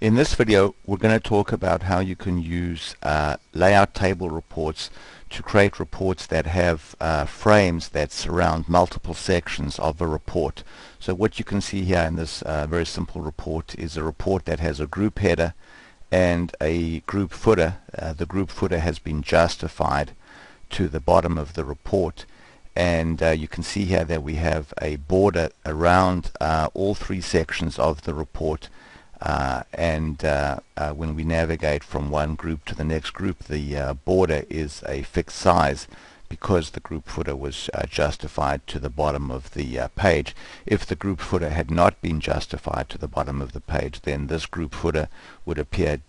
In this video, we're going to talk about how you can use layout table reports to create reports that have frames that surround multiple sections of a report. So what you can see here in this very simple report is a report that has a group header and a group footer. The group footer has been justified to the bottom of the report, and you can see here that we have a border around all three sections of the report. When we navigate from one group to the next group, the border is a fixed size because the group footer was justified to the bottom of the page. If the group footer had not been justified to the bottom of the page, then this group footer would appear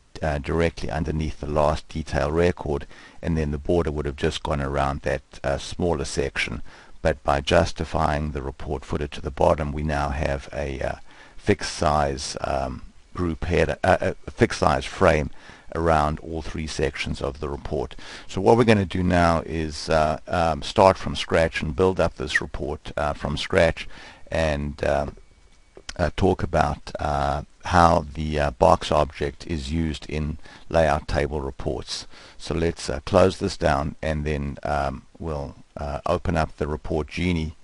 directly underneath the last detail record, and then the border would have just gone around that smaller section. But by justifying the report footer to the bottom, we now have a fixed size group header, a fixed size frame around all three sections of the report. So what we're going to do now is start from scratch and build up this report from scratch, and talk about how the box object is used in layout table reports. So let's close this down, and then we'll open up the report Genie.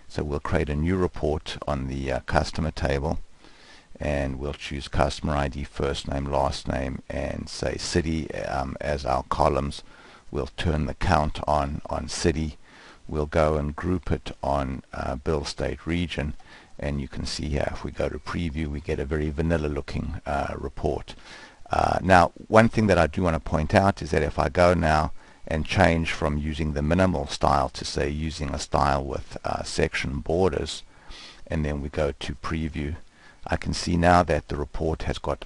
So we'll create a new report on the customer table, and we'll choose customer ID, first name, last name, and say city as our columns. We'll turn the count on city. We'll go and group it on bill, state, region, and you can see here if we go to preview, we get a very vanilla looking report. Now, one thing that I do want to point out is that if I go now and change from using the minimal style to say using a style with section borders, and then we go to preview, I can see now that the report has got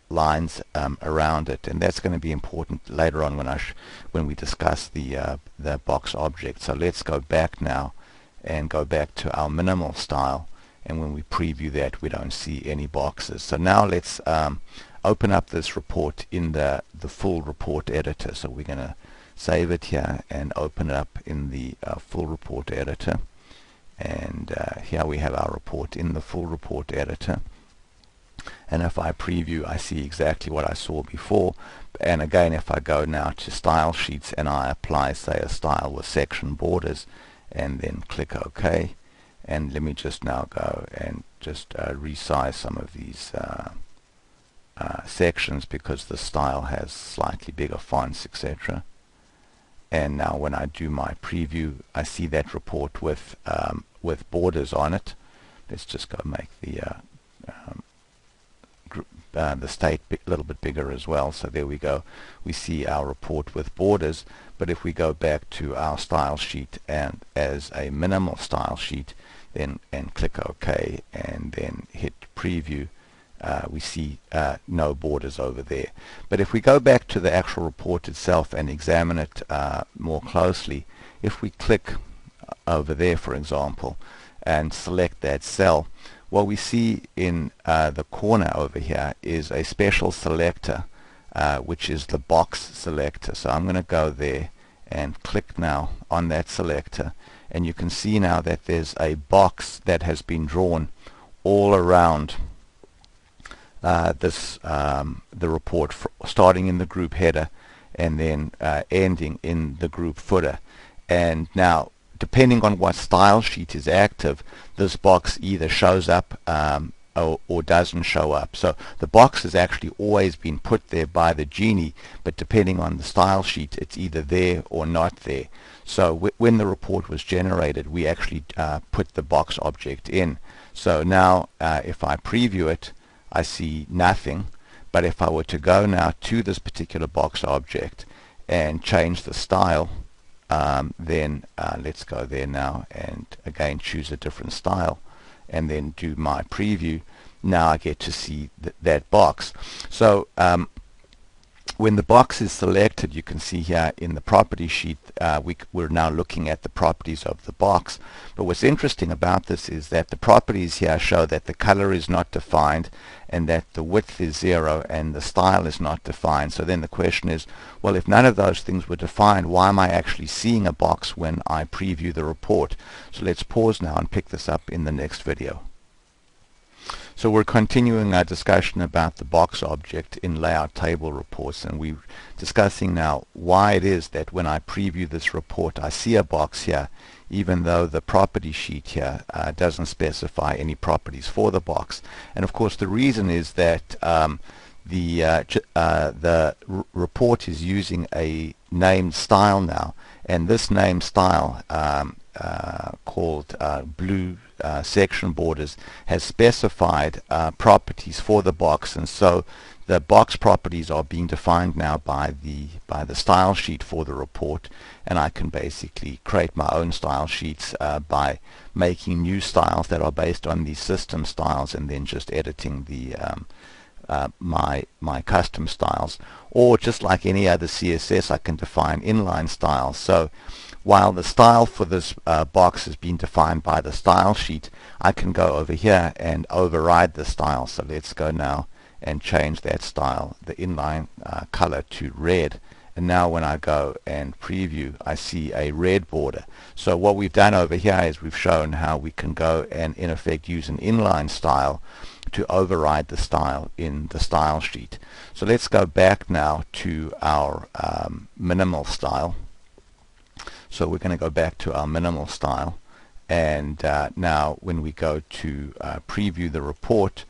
lines around it, and that's going to be important later on when we discuss the box object. So let's go back now and go back to our minimal style, and when we preview that, we don't see any boxes. So now let's open up this report in the full report editor. So we're going to save it here and open it up in the full report editor. And here we have our report in the full report editor, and if I preview, I see exactly what I saw before. And again, if I go now to style sheets and I apply, say, a style with section borders, and then click OK, and let me just now go and just resize some of these sections because the style has slightly bigger fonts, etc. And now when I do my preview, I see that report with borders on it. Let's just go make the state a little bit bigger as well. So there we go. We see our report with borders. But if we go back to our style sheet and as a minimal style sheet, then and click OK and then hit preview, we see no borders over there. But if we go back to the actual report itself and examine it more closely, if we click over there, for example, and select that cell, what we see in the corner over here is a special selector, which is the box selector. So I'm going to go there and click now on that selector, and you can see now that there's a box that has been drawn all around the report, starting in the group header and then ending in the group footer. And now, depending on what style sheet is active, this box either shows up or doesn't show up. So the box has actually always been put there by the Genie, but depending on the style sheet, it's either there or not there. So when the report was generated, we actually put the box object in. So now if I preview it, I see nothing. But if I were to go now to this particular box object and change the style, then let's go there now and again choose a different style and then do my preview. Now I get to see that box. So when the box is selected, you can see here in the property sheet, we're now looking at the properties of the box. But what's interesting about this is that the properties here show that the color is not defined and that the width is 0 and the style is not defined. So then the question is, well, if none of those things were defined, why am I actually seeing a box when I preview the report? So let's pause now and pick this up in the next video. So we're continuing our discussion about the box object in layout table reports, and we're discussing now why it is that when I preview this report I see a box here even though the property sheet here doesn't specify any properties for the box. And of course the reason is that the report is using a named style now, and this named style called blue section borders has specified properties for the box, and so the box properties are being defined now by the style sheet for the report, and I can basically create my own style sheets by making new styles that are based on these system styles and then just editing the my custom styles. Or just like any other CSS, I can define inline styles. So while the style for this box has been defined by the style sheet, I can go over here and override the style. So let's go now and change that style, the inline color, to red. And now when I go and preview, I see a red border. So what we've done over here is we've shown how we can go and in effect use an inline style to override the style in the style sheet. So let's go back now to our minimal style. So we're going to go back to our minimal style, and now when we go to preview the report,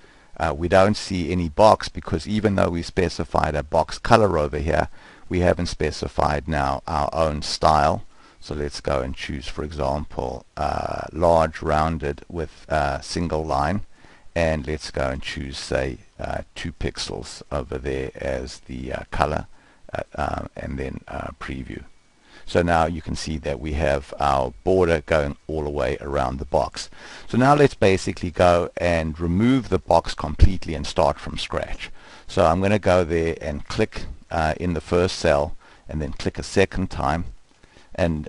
we don't see any box, because even though we specified a box color over here, we haven't specified now our own style. So let's go and choose, for example, large rounded with single line, and let's go and choose, say, 2 pixels over there as the color, and then preview. So now you can see that we have our border going all the way around the box. So now let's basically go and remove the box completely and start from scratch. So I'm going to go there and click in the first cell, and then click a second time, and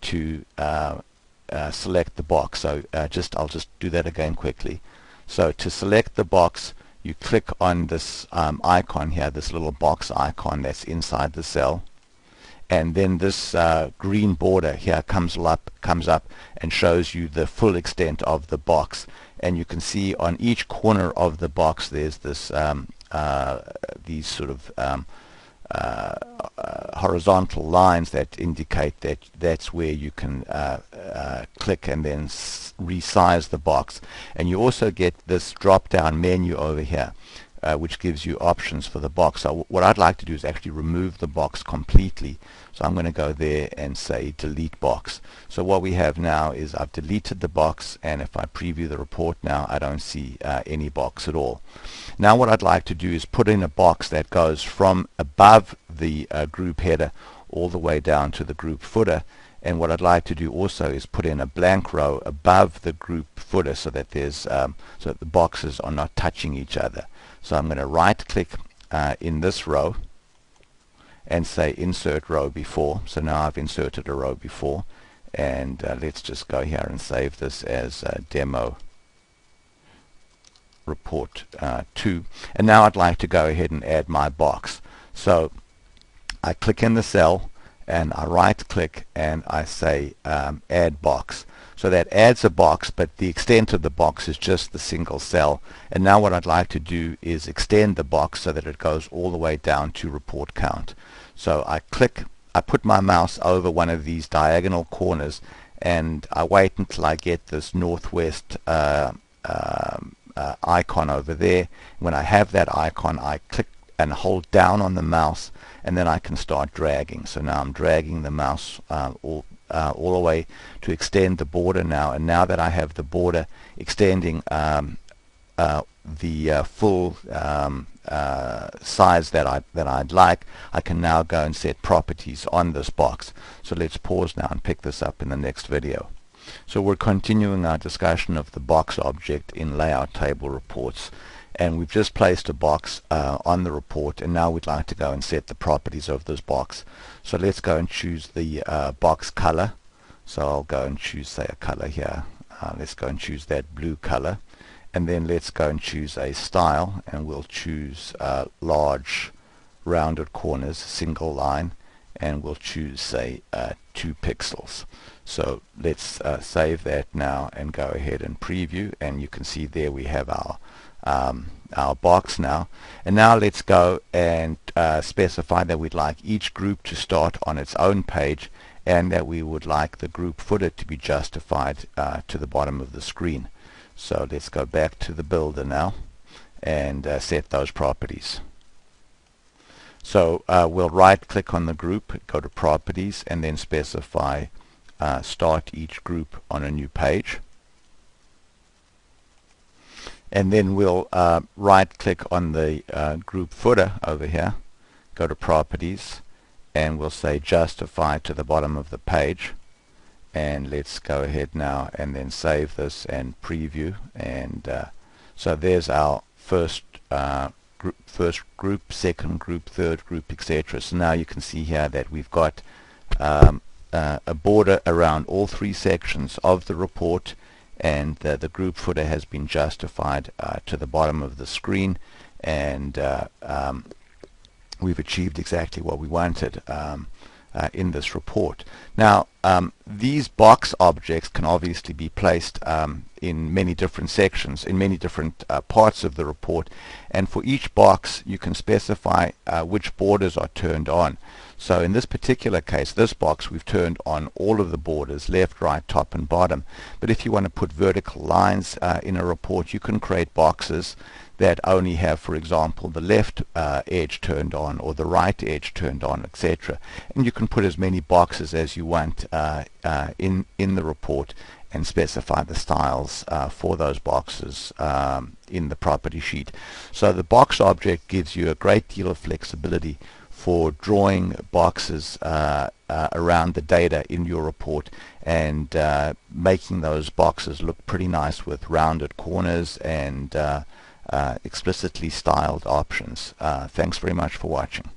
to select the box. So I'll just do that again quickly. So to select the box, you click on this icon here, this little box icon that's inside the cell, and then this green border here comes up and shows you the full extent of the box. And you can see on each corner of the box there's this these sort of horizontal lines that indicate that that's where you can click and then resize the box. And you also get this drop down menu over here, which gives you options for the box. So what I'd like to do is actually remove the box completely. So I'm going to go there and say delete box. So what we have now is I've deleted the box, and if I preview the report now, I don't see any box at all. Now what I'd like to do is put in a box that goes from above the group header all the way down to the group footer. And what I'd like to do also is put in a blank row above the group footer, so that there's so that the boxes are not touching each other. So I'm going to right click in this row and say insert row before. So now I've inserted a row before, and let's just go here and save this as demo report 2. And now I'd like to go ahead and add my box. So I click in the cell and I right click and I say add box. So that adds a box, but the extent of the box is just the single cell. And now what I'd like to do is extend the box so that it goes all the way down to report count. So I put my mouse over one of these diagonal corners, and I wait until I get this northwest icon over there. When I have that icon, I click and hold down on the mouse, and then I can start dragging. So now I'm dragging the mouse all the way to extend the border now. And now that I have the border extending the full size that I'd like, I can now go and set properties on this box. So let's pause now and pick this up in the next video. So we're continuing our discussion of the box object in layout table reports, and we've just placed a box on the report, and now we'd like to go and set the properties of this box. So let's go and choose the box color. So I'll go and choose, say, a color here. Let's go and choose that blue color, and then let's go and choose a style, and we'll choose large rounded corners, single line, and we'll choose, say, 2 pixels. So let's save that now and go ahead and preview, and you can see there we have our our box now. And now let's go and specify that we'd like each group to start on its own page, and that we would like the group footer to be justified to the bottom of the screen. So let's go back to the builder now and set those properties. So we'll right click on the group, go to properties, and then specify start each group on a new page. And then we'll right click on the group footer over here, go to properties, and we'll say justify to the bottom of the page. And let's go ahead now and then save this and preview. And so there's our first group, second group, third group, etc. So now you can see here that we've got a border around all three sections of the report, and the group footer has been justified to the bottom of the screen, and we've achieved exactly what we wanted in this report. Now these box objects can obviously be placed in many different sections, in many different parts of the report, and for each box you can specify which borders are turned on. So in this particular case, this box, we've turned on all of the borders, left, right, top and bottom. But if you want to put vertical lines in a report, you can create boxes that only have, for example, the left edge turned on or the right edge turned on, etc. And you can put as many boxes as you want in the report, and specify the styles for those boxes in the property sheet. So the box object gives you a great deal of flexibility for drawing boxes around the data in your report, and making those boxes look pretty nice with rounded corners and explicitly styled options. Thanks very much for watching.